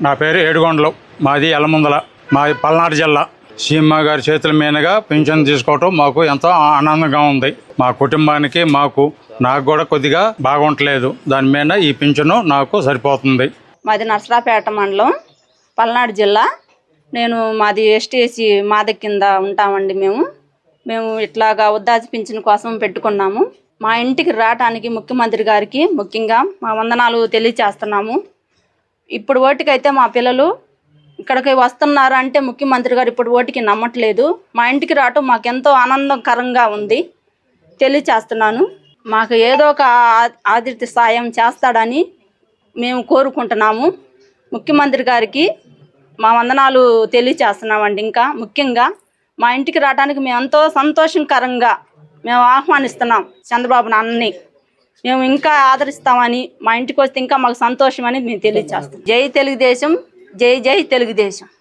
నా పేరు ఏడుగొండలు, మాది ఎల్లముందల, మాది పల్నాడు జిల్లా. సీఎం గారి చేతుల మీదుగా పింఛన్ తీసుకోవటం మాకు ఎంతో ఆనందంగా ఉంది. మా కుటుంబానికి నాకు కూడా కొద్దిగా బాగుంటలేదు. దాని మీద ఈ పింఛను నాకు సరిపోతుంది. మాది నర్సరాపేట మండలం, పల్నాడు జిల్లా. మాది ఎస్టీఎస్సీ మాద కింద ఉంటామండి. మేము ఇట్లాగా వృద్ధాప్య పింఛన్ కోసం పెట్టుకున్నాము. మా ఇంటికి రావటానికి ముఖ్యమంత్రి గారికి ముఖ్యంగా మా వందనాలు తెలియచేస్తున్నాము. ఇప్పుడు ఓటుకైతే మా పిల్లలు ఇక్కడికి వస్తున్నారు అంటే ముఖ్యమంత్రి గారు ఇప్పుడు ఓటుకి నమ్మట్లేదు. మా ఇంటికి రావటం మాకు ఎంతో ఆనందకరంగా ఉంది. తెలియచేస్తున్నాను. మాకు ఏదో ఒక ఆర్థిక సాయం చేస్తాడని మేము కోరుకుంటున్నాము. ముఖ్యమంత్రి గారికి మా వందనాలు తెలియచేస్తున్నామండి. ఇంకా ముఖ్యంగా మా ఇంటికి రావడానికి మేము ఎంతో సంతోషకరంగా మేము ఆహ్వానిస్తున్నాం చంద్రబాబు నాన్నని. మేము ఇంకా ఆదరిస్తామని, మా ఇంటికి వస్తే ఇంకా మాకు సంతోషం అని మేము తెలియచేస్తాం. జై తెలుగుదేశం, జై జై తెలుగుదేశం.